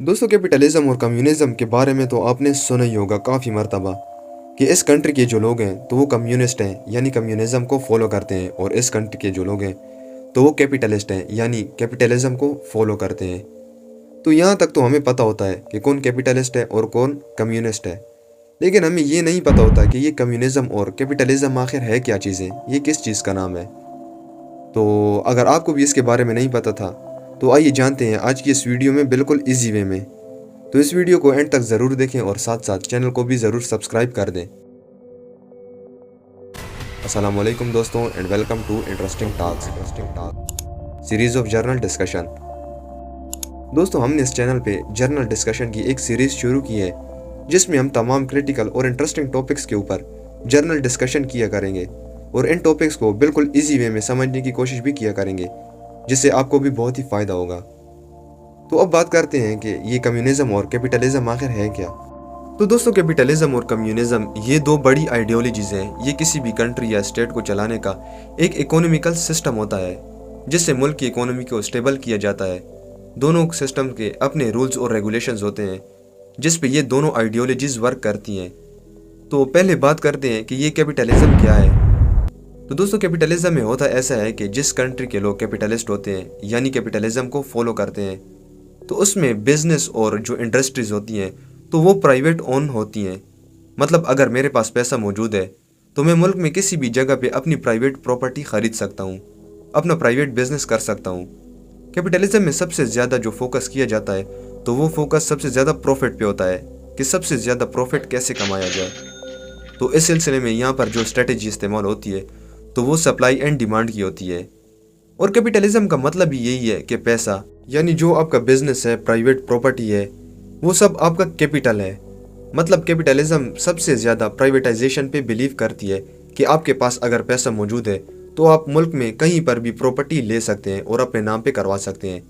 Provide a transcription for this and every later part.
दोस्तों, कैपिटलिज्म और कम्युनिज्म के बारे में तो आपने सुना ही होगा काफ़ी मर्तबा कि इस कंट्री के जो लोग हैं तो वो कम्युनिस्ट हैं, यानी कम्युनिज्म को फॉलो करते हैं, और इस कंट्री के जो लोग हैं तो वो कैपिटलिस्ट हैं, यानी कैपिटलिज्म को फॉलो करते हैं। तो यहाँ तक तो हमें पता होता है कि कौन कैपिटलिस्ट है और कौन कम्युनिस्ट है, लेकिन हमें ये नहीं पता होता कि ये कम्युनिज्म और कैपिटलिज्म आखिर है क्या चीज़ें, ये किस चीज़ का नाम है। तो अगर आपको भी इसके बारे में नहीं पता था तो आइए जानते हैं आज की इस वीडियो में बिल्कुल इजी वे में। तो इस वीडियो को एंड तक ज़रूर देखें और साथ साथ चैनल को भी ज़रूर सब्सक्राइब कर दें। अस्सलाम वालेकुम दोस्तों, and welcome to interesting talks series of journal discussion. दोस्तों, हमने इस चैनल पे जर्नल डिस्कशन की एक सीरीज़ शुरू की है जिसमें हम तमाम क्रिटिकल और इंटरेस्टिंग टॉपिक्स के ऊपर जर्नल डिस्कशन किया करेंगे और इन टॉपिक्स को बिल्कुल इजी वे में समझने की कोशिश भी किया करेंगे, जिससे आपको भी बहुत ही फ़ायदा होगा। तो अब बात करते हैं कि ये कम्युनिज्म और कैपिटलिज्म आखिर है क्या। तो दोस्तों, कैपिटलिज्म और कम्युनिज्म ये दो बड़ी आइडियोलॉजीज़ हैं। ये किसी भी कंट्री या स्टेट को चलाने का एक इकोनॉमिकल सिस्टम होता है जिससे मुल्क की इकोनॉमी को स्टेबल किया जाता है। दोनों सिस्टम के अपने रूल्स और रेगुलेशंस होते हैं जिस पे ये दोनों आइडियोलॉजीज़ वर्क करती हैं। तो पहले बात करते हैं कि ये कैपिटलिज्म क्या है। तो दोस्तों, कैपिटलिज्म में होता ऐसा है कि जिस कंट्री के लोग कैपिटलिस्ट होते हैं यानी कैपिटलिज्म को फॉलो करते हैं, तो उसमें बिजनेस और जो इंडस्ट्रीज होती हैं तो वो प्राइवेट ओन होती हैं। मतलब अगर मेरे पास पैसा मौजूद है तो मैं मुल्क में किसी भी जगह पे अपनी प्राइवेट प्रॉपर्टी ख़रीद सकता हूँ, अपना प्राइवेट बिजनेस कर सकता हूँ। कैपिटलिज्म में सबसे ज़्यादा जो फोकस किया जाता है तो वो फोकस सबसे ज़्यादा प्रॉफिट पे होता है कि सबसे ज़्यादा प्रॉफिट कैसे कमाया जाए। तो इस सिलसिले में यहाँ पर जो स्ट्रेटेजी इस्तेमाल होती है तो वो सप्लाई एंड डिमांड की होती है। और कैपिटलिज्म का मतलब ही यही है कि पैसा, यानी जो आपका बिजनेस है, प्राइवेट प्रॉपर्टी है, वो सब आपका कैपिटल है। मतलब कैपिटलिज्म सबसे ज़्यादा प्राइवेटाइजेशन पे बिलीव करती है कि आपके पास अगर पैसा मौजूद है तो आप मुल्क में कहीं पर भी प्रॉपर्टी ले सकते हैं और अपने नाम पे करवा सकते हैं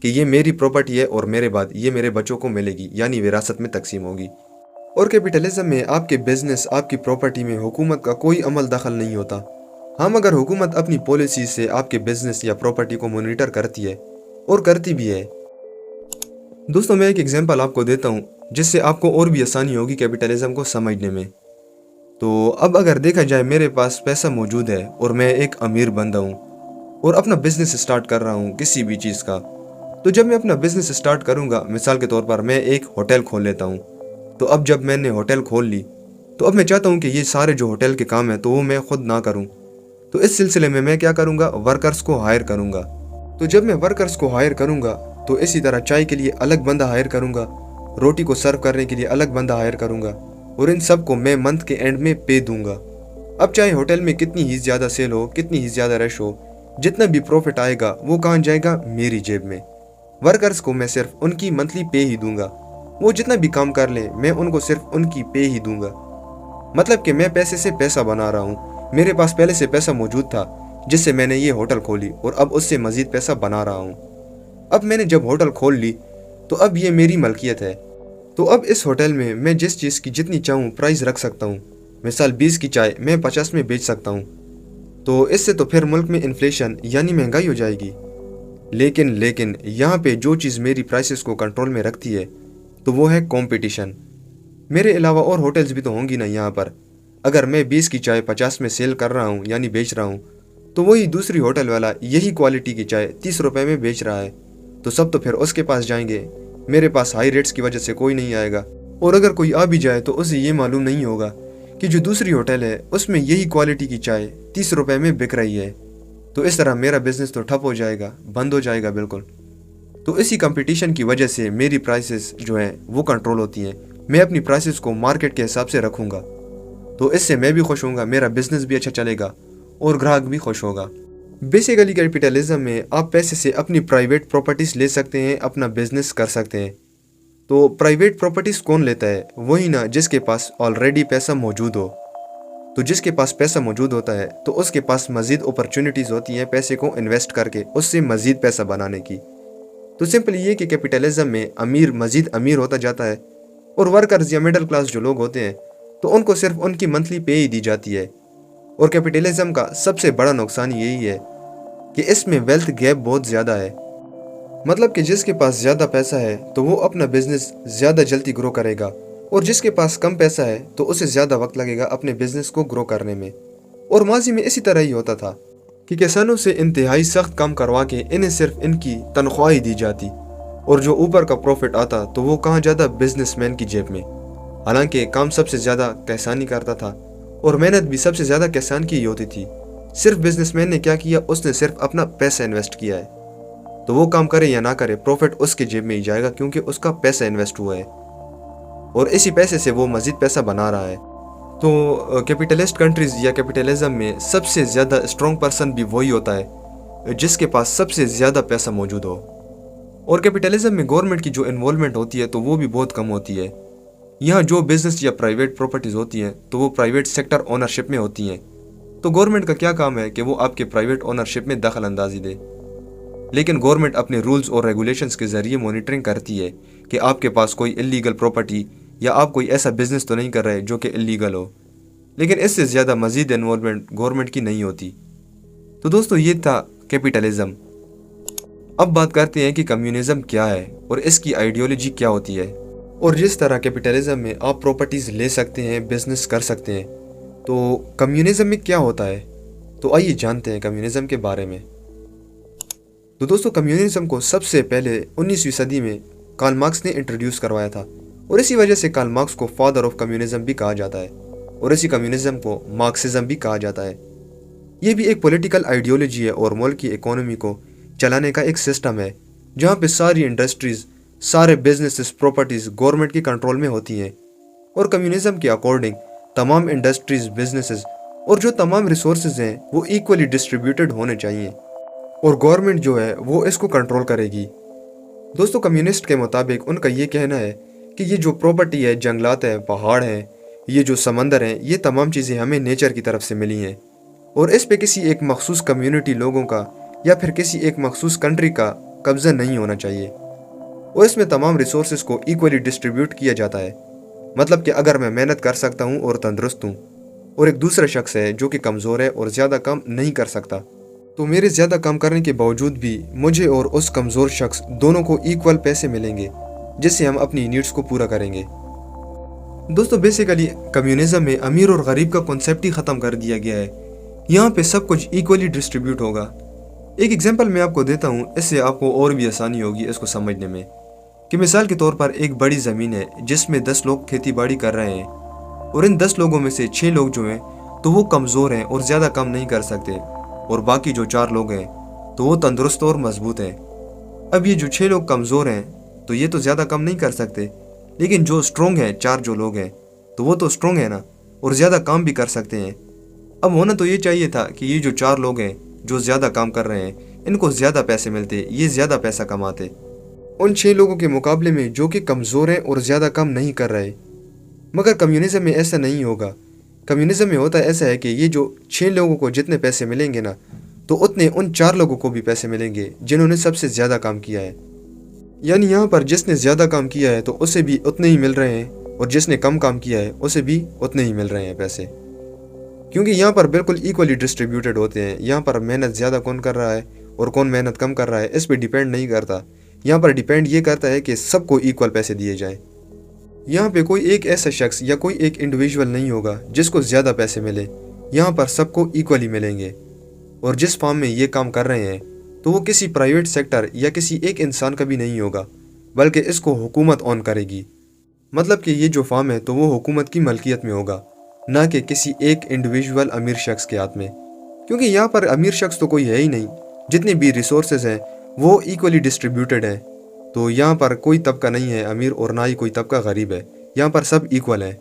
कि ये मेरी प्रॉपर्टी है और मेरे बाद ये मेरे बच्चों को मिलेगी, यानी विरासत में तकसीम होगी। और कैपिटलिज्म में आपके बिजनेस, आपकी प्रॉपर्टी में हुकूमत का कोई अमल दखल नहीं होता। हम अगर हुकूमत अपनी पॉलिसी से आपके बिजनेस या प्रॉपर्टी को मॉनिटर करती है, और करती भी है। दोस्तों, मैं एक एग्जांपल आपको देता हूँ जिससे आपको और भी आसानी होगी कैपिटलिज्म को समझने में। तो अब अगर देखा जाए, मेरे पास पैसा मौजूद है और मैं एक अमीर बंदा हूँ और अपना बिजनेस स्टार्ट कर रहा हूँ किसी भी चीज़ का। तो जब मैं अपना बिजनेस स्टार्ट करूँगा, मिसाल के तौर पर मैं एक होटल खोल लेता हूँ। तो अब जब मैंने होटल खोल ली तो अब मैं चाहता हूँ कि ये सारे जो होटल के काम है तो वो मैं खुद ना करूँ। तो इस सिलसिले में मैं क्या करूँगा, वर्कर्स को हायर करूँगा। तो जब मैं वर्कर्स को हायर करूँगा तो इसी तरह चाय के लिए अलग बंदा हायर करूँगा, रोटी को सर्व करने के लिए अलग बंदा हायर करूँगा, और इन सब को मैं मंथ के एंड में पे दूंगा। अब चाहे होटल में कितनी ही ज़्यादा सेल हो, कितनी ही ज़्यादा रश हो, जितना भी प्रॉफिट आएगा वो कहाँ जाएगा, मेरी जेब में। वर्कर्स को मैं सिर्फ उनकी मंथली पे ही दूंगा। वो जितना भी काम कर लें मैं उनको सिर्फ उनकी पे ही दूंगा। मतलब कि मैं पैसे से पैसा बना रहा हूँ। मेरे पास पहले से पैसा मौजूद था जिससे मैंने ये होटल खोली और अब उससे मज़ीद पैसा बना रहा हूँ। अब मैंने जब होटल खोल ली तो अब ये मेरी मलकियत है। तो अब इस होटल में मैं जिस चीज़ की जितनी चाहूँ प्राइस रख सकता हूँ। मिसाल 20 की चाय मैं 50 में बेच सकता हूँ। तो इससे तो फिर मुल्क में इन्फ्लेशन यानी महंगाई हो जाएगी। लेकिन यहाँ पे जो चीज़ मेरी प्राइसेस को कंट्रोल में रखती है तो वो है कंपटीशन। मेरे अलावा और होटल्स भी तो होंगी ना यहाँ पर। अगर मैं 20 की चाय 50 में सेल कर रहा हूँ यानी बेच रहा हूँ, तो वही दूसरी होटल वाला यही क्वालिटी की चाय 30 रुपए में बेच रहा है, तो सब तो फिर उसके पास जाएंगे। मेरे पास हाई रेट्स की वजह से कोई नहीं आएगा, और अगर कोई आ भी जाए तो उसे ये मालूम नहीं होगा कि जो दूसरी होटल है उसमें यही क्वालिटी की चाय 30 रुपए में बिक रही है। तो इस तरह मेरा बिजनेस तो ठप हो जाएगा, बंद हो जाएगा बिल्कुल। तो इसी कंपटीशन की वजह से मेरी प्राइसेस जो हैं वो कंट्रोल होती हैं। मैं अपनी प्राइसेस को मार्केट के हिसाब से रखूँगा, तो इससे मैं भी खुश होऊंगा, मेरा बिजनेस भी अच्छा चलेगा और ग्राहक भी खुश होगा। बेसिकली कैपिटलिज्म में आप पैसे से अपनी प्राइवेट प्रॉपर्टीज़ ले सकते हैं, अपना बिजनेस कर सकते हैं। तो प्राइवेट प्रॉपर्टीज़ कौन लेता है, वही ना जिसके पास ऑलरेडी पैसा मौजूद हो। तो जिसके पास पैसा मौजूद होता है तो उसके पास मज़ीद अपॉर्चुनिटीज़ होती हैं पैसे को इन्वेस्ट करके उससे मज़ीद पैसा बनाने की। तो सिंपल ये कि कैपिटलिज्म में अमीर मज़ीद अमीर होता जाता है और वर्कर्स या मिडिल क्लास जो लोग होते हैं तो उनको सिर्फ उनकी मंथली पे ही दी जाती है। और कैपिटलिज्म का सबसे बड़ा नुकसान यही है कि इसमें वेल्थ गैप बहुत ज़्यादा है। مطلب کہ جس کے پاس زیادہ پیسہ ہے تو وہ اپنا بزنس زیادہ جلدی گرو کرے گا، اور جس کے پاس کم پیسہ ہے تو اسے زیادہ وقت لگے گا اپنے بزنس کو گرو کرنے میں۔ اور ماضی میں اسی طرح ہی ہوتا تھا کہ کسانوں سے انتہائی سخت کام کروا کے انہیں صرف ان کی تنخواہ دی جاتی، اور جو اوپر کا پروفٹ آتا تو وہ کہاں جاتا بزنس مین کی جیب میں۔ حالانکہ کام سب سے زیادہ کسان ہی کرتا تھا، اور محنت بھی سب سے زیادہ کسان کی ہی ہوتی تھی۔ صرف بزنس مین نے کیا کیا، اس نے صرف اپنا پیسہ انویسٹ کیا ہے، تو وہ کام کرے یا نہ کرے پروفٹ اس کے جیب میں ہی جائے گا، کیونکہ اس کا پیسہ انویسٹ ہوا ہے اور اسی پیسے سے وہ مزید پیسہ بنا رہا ہے۔ تو کیپیٹلسٹ کنٹریز یا کیپیٹلزم میں سب سے زیادہ اسٹرانگ پرسن بھی وہی ہوتا ہے جس کے پاس سب سے زیادہ پیسہ موجود ہو۔ اور کیپیٹلزم میں گورنمنٹ کی جو انوالومنٹ ہوتی ہے تو وہ بھی بہت کم ہوتی ہے۔ یہاں جو بزنس یا پرائیویٹ پراپرٹیز ہوتی ہیں تو وہ پرائیویٹ سیکٹر اونرشپ میں ہوتی ہیں، تو گورنمنٹ کا کیا کام ہے کہ وہ آپ کے پرائیویٹ اونرشپ میں دخل اندازی دے۔ لیکن گورنمنٹ اپنے رولز اور ریگولیشنز کے ذریعے مانیٹرنگ کرتی ہے کہ آپ کے پاس کوئی اللیگل پراپرٹی یا آپ کوئی ایسا بزنس تو نہیں کر رہے جو کہ اللیگل ہو، لیکن اس سے زیادہ مزید انوالومنٹ گورنمنٹ کی نہیں ہوتی۔ تو دوستو یہ تھا کیپیٹلزم۔ اب بات کرتے ہیں کہ کمیونزم کیا ہے اور اس کی آئیڈیالوجی کیا ہوتی ہے۔ اور جس طرح کیپیٹلزم میں آپ پراپرٹیز لے سکتے ہیں، بزنس کر سکتے ہیں، تو کمیونزم میں کیا ہوتا ہے؟ تو آئیے جانتے ہیں کمیونزم کے بارے میں۔ تو دوستو کمیونزم کو سب سے پہلے 19ویں صدی میں کارل مارکس نے انٹروڈیوس کروایا تھا، اور اسی وجہ سے کارل مارکس کو فادر آف کمیونزم بھی کہا جاتا ہے، اور اسی کمیونزم کو مارکسزم بھی کہا جاتا ہے۔ یہ بھی ایک پولیٹیکل آئیڈیالوجی ہے اور ملک کی اکانومی کو چلانے کا ایک سسٹم ہے جہاں پہ ساری انڈسٹریز، سارے بزنسز، پراپرٹیز گورنمنٹ کے کنٹرول میں ہوتی ہیں، اور کمیونزم کے اکارڈنگ تمام انڈسٹریز، بزنسز اور جو تمام ریسورسز ہیں وہ ایکولی ڈسٹریبیوٹڈ ہونے چاہیے، اور گورنمنٹ جو ہے وہ اس کو کنٹرول کرے گی۔ دوستو کمیونسٹ کے مطابق ان کا یہ کہنا ہے کہ یہ جو پراپرٹی ہے، جنگلات ہیں، پہاڑ ہیں، یہ جو سمندر ہیں، یہ تمام چیزیں ہمیں نیچر کی طرف سے ملی ہیں، اور اس پہ کسی ایک مخصوص کمیونٹی لوگوں کا یا پھر کسی ایک مخصوص کنٹری کا قبضہ نہیں ہونا چاہیے، اور اس میں تمام ریسورسز کو ایکولی ڈسٹریبیوٹ کیا جاتا ہے۔ مطلب کہ اگر میں محنت کر سکتا ہوں اور تندرست ہوں، اور ایک دوسرا شخص ہے جو کہ کمزور ہے اور زیادہ کام نہیں کر سکتا، تو میرے زیادہ کام کرنے کے باوجود بھی مجھے اور اس کمزور شخص دونوں کو ایکول پیسے ملیں گے، جس سے ہم اپنی نیڈز کو پورا کریں گے۔ دوستو بیسیکلی کمیونزم میں امیر اور غریب کا کنسیپٹ ہی ختم کر دیا گیا ہے، یہاں پہ سب کچھ ایکولی ڈسٹریبیوٹ ہوگا۔ ایک ایگزامپل میں آپ کو دیتا ہوں، اس سے آپ کو اور بھی آسانی ہوگی اس کو سمجھنے میں، کہ مثال کے طور پر ایک بڑی زمین ہے جس میں 10 لوگ کھیتی باڑی کر رہے ہیں، اور ان 10 لوگوں میں سے 6 لوگ جو ہیں تو وہ کمزور ہیں اور زیادہ کام نہیں کر سکتے، اور باقی جو 4 لوگ ہیں تو وہ تندرست اور مضبوط ہیں۔ اب یہ جو 6 لوگ کمزور ہیں تو یہ تو زیادہ کام نہیں کر سکتے، لیکن جو اسٹرونگ ہیں، 4 جو لوگ ہیں تو وہ تو اسٹرونگ ہیں نا، اور زیادہ کام بھی کر سکتے ہیں۔ اب ہونا تو یہ چاہیے تھا کہ یہ جو 4 لوگ ہیں جو زیادہ کام کر رہے ہیں، ان کو زیادہ پیسے ملتے، یہ زیادہ پیسہ کماتے ان 6 لوگوں کے مقابلے میں جو کہ کمزور ہیں اور زیادہ کام نہیں کر رہے۔ مگر کمیونزم میں ایسا نہیں ہوگا۔ کمیونزم میں ہوتا ایسا ہے کہ یہ جو 6 لوگوں کو جتنے پیسے ملیں گے نا، تو اتنے ان 4 لوگوں کو بھی پیسے ملیں گے جنہوں نے سب سے زیادہ کام کیا ہے۔ یعنی یہاں پر جس نے زیادہ کام کیا ہے تو اسے بھی اتنے ہی مل رہے ہیں، اور جس نے کم کام کیا ہے اسے بھی اتنے ہی مل رہے ہیں پیسے، کیونکہ یہاں پر بالکل ایکولی ڈسٹریبیوٹڈ ہوتے ہیں۔ یہاں پر محنت زیادہ کون کر رہا ہے اور کون محنت کم کر رہا ہے اس پہ ڈیپینڈ نہیں کرتا، یہاں پر ڈیپینڈ یہ کرتا ہے کہ سب کو ایکول پیسے دیے جائیں۔ یہاں پہ کوئی ایک ایسا شخص یا کوئی ایک انڈیویجول نہیں ہوگا جس کو زیادہ پیسے ملے، یہاں پر سب کو ایکولی ملیں گے، اور جس فارم میں یہ کام کر رہے ہیں تو وہ کسی پرائیویٹ سیکٹر یا کسی ایک انسان کا بھی نہیں ہوگا، بلکہ اس کو حکومت اون کرے گی۔ مطلب کہ یہ جو فارم ہے تو وہ حکومت کی ملکیت میں ہوگا، نہ کہ کسی ایک انڈیویجول امیر شخص کے ہاتھ میں، کیونکہ یہاں پر امیر شخص تو کوئی ہے ہی نہیں، جتنے بھی ریسورسز ہیں وہ ایکولی ڈسٹریبیوٹڈ ہیں، تو یہاں پر کوئی طبقہ نہیں ہے امیر اور نہ ہی کوئی طبقہ غریب ہے، یہاں پر سب ایکول ہیں۔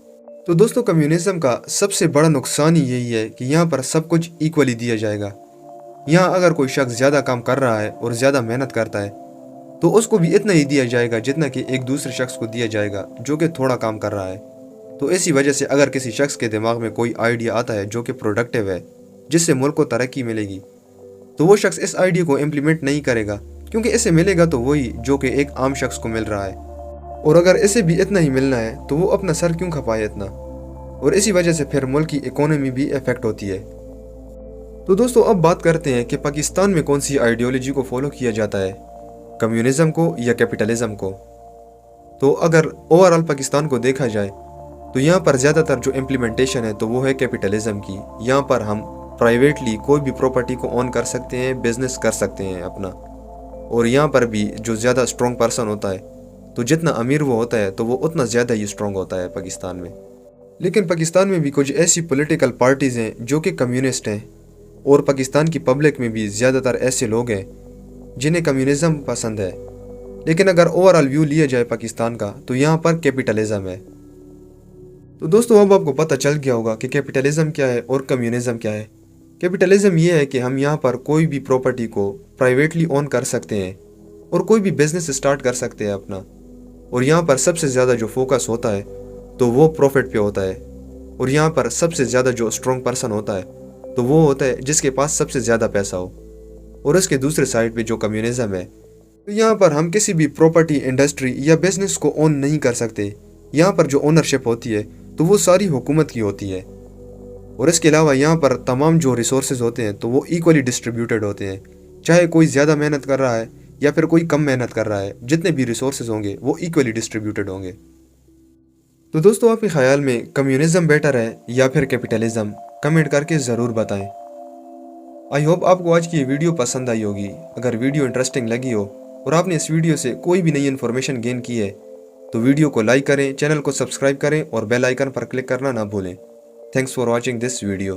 تو دوستو کمیونزم کا سب سے بڑا نقصان ہی یہی ہے کہ یہاں پر سب کچھ ایکولی دیا جائے گا۔ یہاں اگر کوئی شخص زیادہ کام کر رہا ہے اور زیادہ محنت کرتا ہے تو اس کو بھی اتنا ہی دیا جائے گا جتنا کہ ایک دوسرے شخص کو دیا جائے گا جو کہ تھوڑا کام کر رہا ہے۔ تو اسی وجہ سے اگر کسی شخص کے دماغ میں کوئی آئیڈیا آتا ہے جو کہ پروڈکٹیو ہے، جس سے ملک کو ترقی ملے گی، تو وہ شخص اس آئیڈیا کو امپلیمنٹ نہیں کرے گا، کیونکہ اسے ملے گا تو وہی جو کہ ایک عام شخص کو مل رہا ہے، اور اگر اسے بھی اتنا ہی ملنا ہے تو وہ اپنا سر کیوں کھپائے اتنا، اور اسی وجہ سے پھر ملک کی اکانومی بھی افیکٹ ہوتی ہے۔ تو دوستو اب بات کرتے ہیں کہ پاکستان میں کون سی آئیڈیالوجی کو فالو کیا جاتا ہے۔ कम्युनिज़म को या कैपिटलिज़म को। तो अगर ओवरऑल पाकिस्तान को देखा जाए तो यहाँ पर ज़्यादातर जो इम्प्लीमेंटेशन है तो वो है कैपिटलिज़म की। यहाँ पर हम प्राइवेटली कोई भी प्रॉपर्टी को ओन कर सकते हैं, बिजनेस कर सकते हैं अपना। और यहाँ पर भी जो ज़्यादा स्ट्रॉन्ग पर्सन होता है तो जितना अमीर वो होता है तो वो उतना ज़्यादा ही स्ट्रॉन्ग होता है पाकिस्तान में। लेकिन पाकिस्तान में भी कुछ ऐसी पॉलिटिकल पार्टीज़ हैं जो कि कम्युनिस्ट हैं, और पाकिस्तान की पब्लिक में भी ज़्यादातर ऐसे लोग हैं जिन्हें कम्युनिज़म पसंद है। लेकिन अगर ओवरऑल व्यू लिया जाए पाकिस्तान का तो यहाँ पर कैपिटलिज़म है। तो दोस्तों अब आपको पता चल गया होगा कि कैपिटलिज़म क्या है और कम्युनिज़म क्या है। कैपिटलिज़म ये है कि हम यहाँ पर कोई भी प्रॉपर्टी को प्राइवेटली ओन कर सकते हैं और कोई भी बिजनेस स्टार्ट कर सकते हैं अपना। और यहाँ पर सबसे ज़्यादा जो फोकस होता है तो वो प्रॉफिट पे होता है। और यहाँ पर सबसे ज़्यादा जो स्ट्रॉन्ग पर्सन होता है तो वो होता है जिसके पास सबसे ज़्यादा पैसा हो। और उसके दूसरे साइड पे जो कम्युनिज़म है तो यहाँ पर हम किसी भी प्रॉपर्टी, इंडस्ट्री या बिजनेस को ओन नहीं कर सकते। यहाँ पर जो ओनरशिप होती है तो वो सारी हुकूमत की होती है। और इसके अलावा यहाँ पर तमाम जो रिसोर्सेज होते हैं तो वो इक्वली डिस्ट्रीब्यूटेड होते हैं, चाहे कोई ज़्यादा मेहनत कर रहा है या फिर कोई कम मेहनत कर रहा है, जितने भी रिसोर्सेज होंगे वो इक्वली डिस्ट्रीब्यूटेड होंगे। तो दोस्तों आपके ख्याल में कम्युनिज़म बेटर है या फिर कैपिटलिज़म, कमेंट करके ज़रूर बताएं। आई होप आपको आज की ये वीडियो पसंद आई होगी। अगर वीडियो इंटरेस्टिंग लगी हो और आपने इस वीडियो से कोई भी नई इन्फॉर्मेशन गेन की है तो वीडियो को लाइक करें, चैनल को सब्सक्राइब करें और बेल आइकन पर क्लिक करना ना भूलें। Thanks for watching this video.